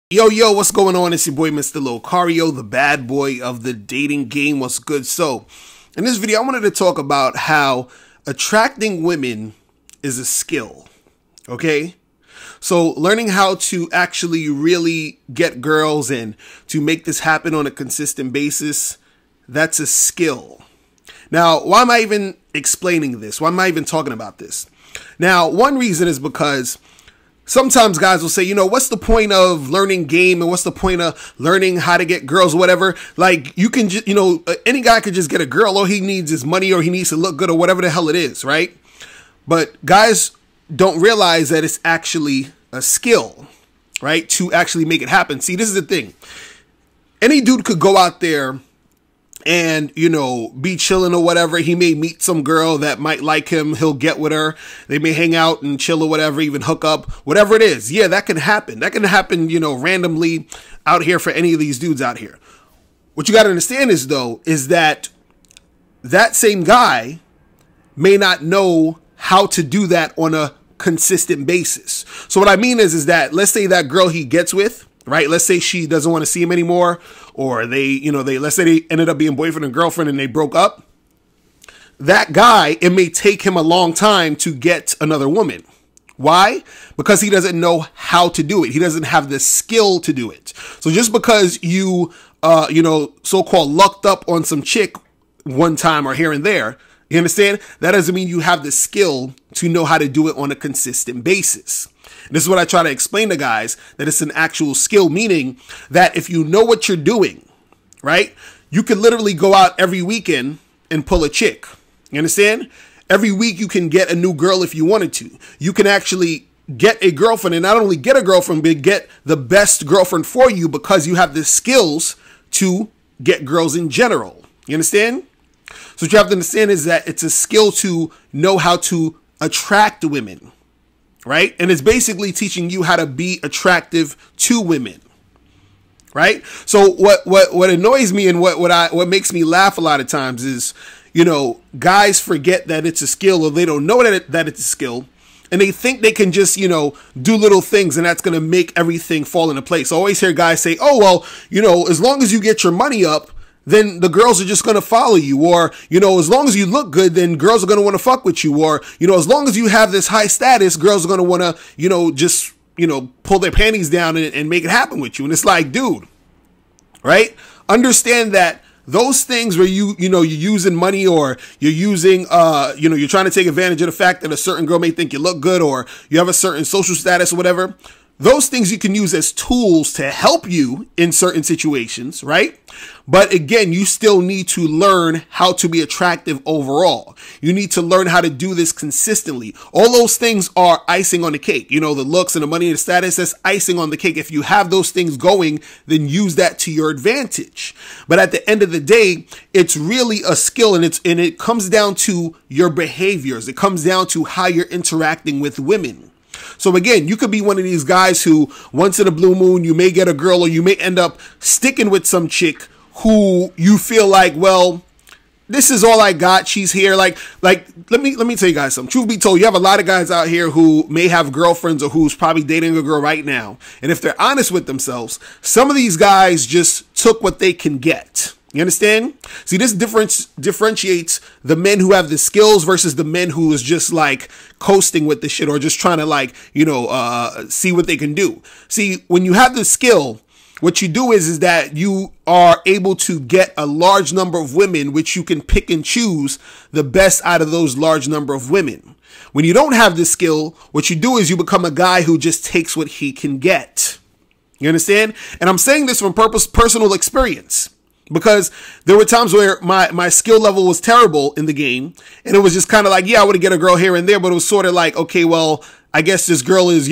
Yo, what's going on? It's your boy, Mr. Locario, the bad boy of the dating game. What's good? So, in this video, I wanted to talk about how attracting women is a skill, okay? So, learning how to actually really get girls and to make this happen on a consistent basis, that's a skill. Now, why am I even explaining this? Why am I even talking about this? Now, one reason is because sometimes guys will say, you know, what's the point of learning game and what's the point of learning how to get girls or whatever? Like, you can just, any guy could just get a girl. All he needs is money, or he needs to look good, or whatever the hell it is, right? But guys don't realize that it's actually a skill, right? To actually make it happen. See, this is the thing. Any dude could go out there and, be chilling or whatever. He may meet some girl that might like him. He'll get with her. They may hang out and chill or whatever, even hook up, whatever it is. Yeah, that can happen. That can happen, randomly out here for any of these dudes out here. What you got to understand is, though, is that that same guy may not know how to do that on a consistent basis. So what I mean is that, let's say that girl he gets with, right? Let's say she doesn't want to see him anymore, or let's say they ended up being boyfriend and girlfriend and they broke up. That guy, it may take him a long time to get another woman. Why? Because he doesn't know how to do it. He doesn't have the skill to do it. So just because you, so-called lucked up on some chick one time or here and there, you understand? That doesn't mean you have the skill to know how to do it on a consistent basis. This is what I try to explain to guys, that it's an actual skill, meaning that if you know what you're doing, right, you could literally go out every weekend and pull a chick. You understand? Every week you can get a new girl if you wanted to. You can actually get a girlfriend, and not only get a girlfriend, but get the best girlfriend for you because you have the skills to get girls in general. You understand? So what you have to understand is that it's a skill to know how to attract women. Right? And it's basically teaching you how to be attractive to women. Right? So what annoys me and what makes me laugh a lot of times is, guys forget that it's a skill, or they don't know that it's a skill, and they think they can just, do little things and that's going to make everything fall into place. I always hear guys say, oh, well, as long as you get your money up, then the girls are just going to follow you. Or, as long as you look good, then girls are going to want to fuck with you. Or, as long as you have this high status, girls are going to want to, just, pull their panties down and make it happen with you. And it's like, dude, right? Understand that those things where you're using money, or you're using, you're trying to take advantage of the fact that a certain girl may think you look good, or you have a certain social status or whatever. Those things you can use as tools to help you in certain situations, right? But again, you still need to learn how to be attractive overall. You need to learn how to do this consistently. All those things are icing on the cake. The looks and the money and the status, that's icing on the cake. If you have those things going, then use that to your advantage. But at the end of the day, it's really a skill, and it comes down to your behaviors. It comes down to how you're interacting with women. So again, you could be one of these guys who once in a blue moon, you may get a girl, or you may end up sticking with some chick who you feel like, well, this is all I got. She's here. Like, let me tell you guys something. Truth be told, you have a lot of guys out here who may have girlfriends, or who's probably dating a girl right now. And if they're honest with themselves, some of these guys just took what they can get. You understand? See, this differentiates the men who have the skills versus the men who is just like coasting with the shit, or just trying to see what they can do. See, when you have the skill, what you do is that you are able to get a large number of women, which you can pick and choose the best out of those large number of women. When you don't have the skill, what you do is you become a guy who just takes what he can get. You understand? And I'm saying this from personal experience. Because there were times where my skill level was terrible in the game, and it was just kind of like, yeah, I would get a girl here and there, but it was sort of like, okay, well, I guess this girl is,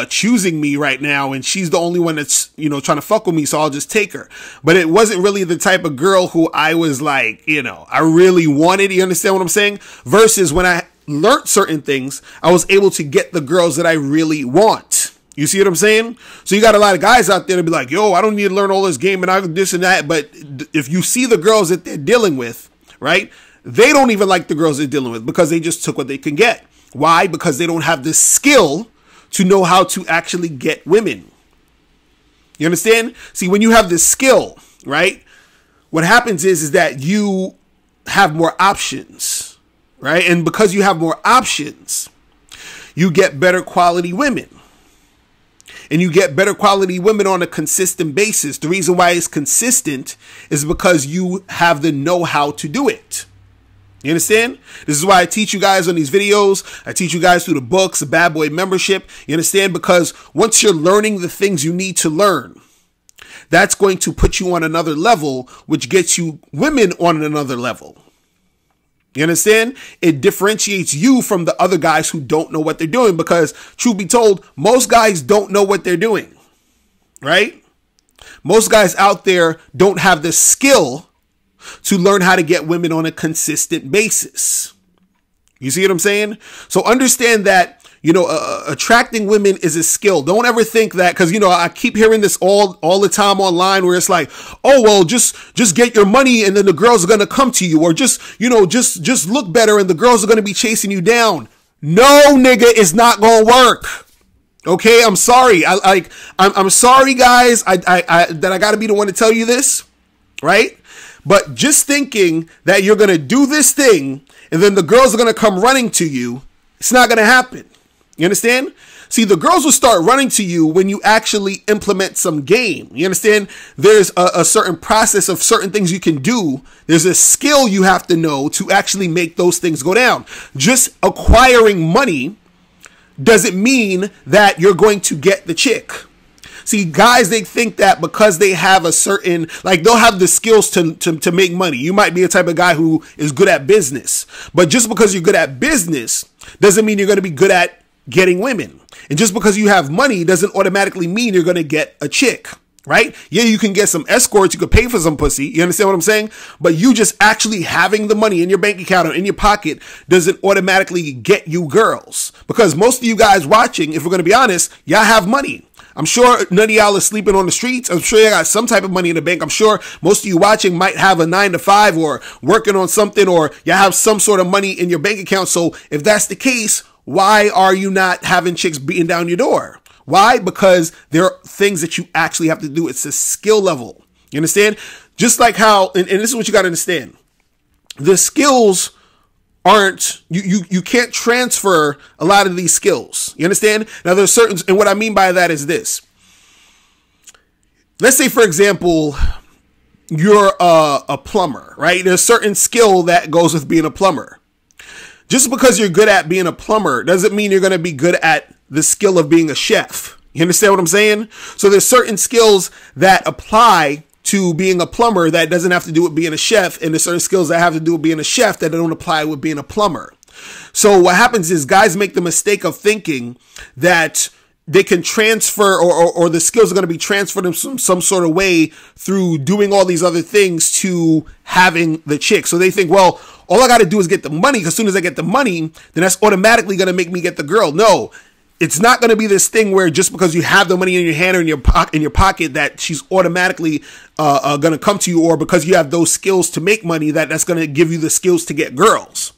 choosing me right now, and she's the only one that's, trying to fuck with me, so I'll just take her. But it wasn't really the type of girl who I was like, I really wanted. You understand what I'm saying? Versus when I learned certain things, I was able to get the girls that I really want. You see what I'm saying? So you got a lot of guys out there to be like, yo, I don't need to learn all this game and I this and that. But if you see the girls that they're dealing with, right, they don't even like the girls they're dealing with because they just took what they can get. Why? Because they don't have the skill to know how to actually get women. You understand? See, when you have this skill, right, what happens is that you have more options, right? And because you have more options, you get better quality women. And you get better quality women on a consistent basis. The reason why it's consistent is because you have the know-how to do it. You understand? This is why I teach you guys on these videos. I teach you guys through the books, the Bad Boy membership. You understand? Because once you're learning the things you need to learn, that's going to put you on another level, which gets you women on another level. You understand? It differentiates you from the other guys who don't know what they're doing, because truth be told, most guys don't know what they're doing, right? Most guys out there don't have the skill to learn how to get women on a consistent basis. You see what I'm saying? So understand that, you know, attracting women is a skill. Don't ever think that, because, you know, I keep hearing this all the time online where it's like, oh, well, just get your money and then the girls are going to come to you, or just, you know, just look better and the girls are going to be chasing you down. No, nigga, it's not going to work. Okay, I'm sorry. I'm sorry, guys. That I got to be the one to tell you this, right? But just thinking that you're going to do this thing and then the girls are going to come running to you, it's not going to happen. You understand? See, the girls will start running to you when you actually implement some game. You understand? There's a certain process of certain things you can do. There's a skill you have to know to actually make those things go down. Just acquiring money doesn't mean that you're going to get the chick. See, guys, they think that because they have a certain, like, they'll have the skills to make money. You might be a type of guy who is good at business, but just because you're good at business doesn't mean you're going to be good at getting women. And just because you have money doesn't automatically mean you're going to get a chick, right? Yeah, you can get some escorts. You could pay for some pussy. You understand what I'm saying? But you just actually having the money in your bank account or in your pocket doesn't automatically get you girls. Because most of you guys watching, if we're going to be honest, y'all have money. I'm sure none of y'all are sleeping on the streets. I'm sure you got some type of money in the bank. I'm sure most of you watching might have a 9-to-5 or working on something, or you have some sort of money in your bank account. So if that's the case, why are you not having chicks beating down your door? Why? Because there are things that you actually have to do. It's a skill level. You understand? Just like how, and this is what you got to understand. The skills aren't, you can't transfer a lot of these skills. You understand? Now there's certain, and what I mean by that is this. Let's say, for example, you're a plumber, right? There's certain skill that goes with being a plumber. Just because you're good at being a plumber doesn't mean you're going to be good at the skill of being a chef. You understand what I'm saying? So there's certain skills that apply to being a plumber that doesn't have to do with being a chef, and there's certain skills that have to do with being a chef that don't apply with being a plumber. So what happens is guys make the mistake of thinking that they can transfer, or the skills are going to be transferred in some sort of way through doing all these other things to having the chick. So they think, well, all I got to do is get the money, because as soon as I get the money, then that's automatically going to make me get the girl. No, it's not going to be this thing where just because you have the money in your hand or in your pocket that she's automatically going to come to you, or because you have those skills to make money that's going to give you the skills to get girls.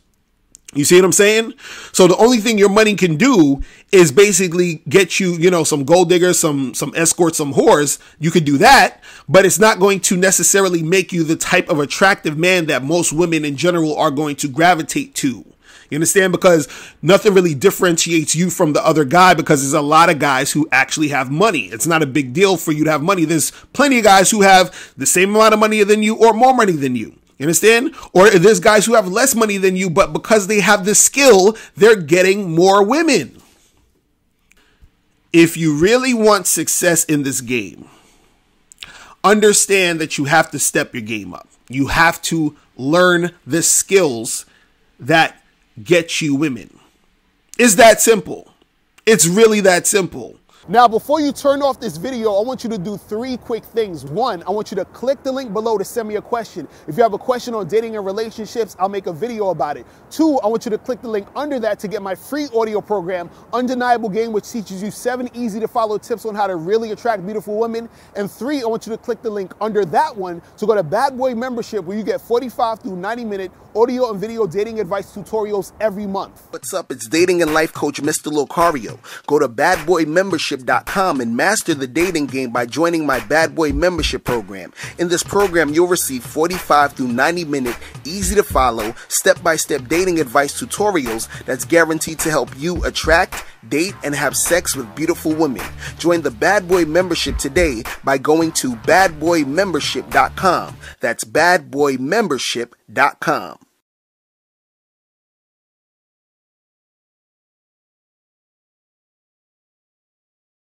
You see what I'm saying? So the only thing your money can do is basically get you, you know, some gold diggers, some escorts, some whores. You could do that, but it's not going to necessarily make you the type of attractive man that most women in general are going to gravitate to. You understand? Because nothing really differentiates you from the other guy, because there's a lot of guys who actually have money. It's not a big deal for you to have money. There's plenty of guys who have the same amount of money than you or more money than you. You understand? Or there's guys who have less money than you, but because they have the skill, they're getting more women. If you really want success in this game, understand that you have to step your game up. You have to learn the skills that get you women. It's that simple. It's really that simple. Now, before you turn off this video, I want you to do 3 quick things. 1, I want you to click the link below to send me a question. If you have a question on dating and relationships, I'll make a video about it. 2, I want you to click the link under that to get my free audio program, Undeniable Game, which teaches you 7 easy to follow tips on how to really attract beautiful women. And 3, I want you to click the link under that one to go to Bad Boy membership, where you get 45 through 90-minute audio and video dating advice tutorials every month. What's up? It's dating and life coach Mr. Locario. Go to badboymembership.com and master the dating game by joining my Bad Boy Membership program. In this program, you'll receive 45 through 90-minute, easy-to-follow, step-by-step dating advice tutorials that's guaranteed to help you attract, date, and have sex with beautiful women. Join the Bad Boy Membership today by going to badboymembership.com. That's badboymembership.com.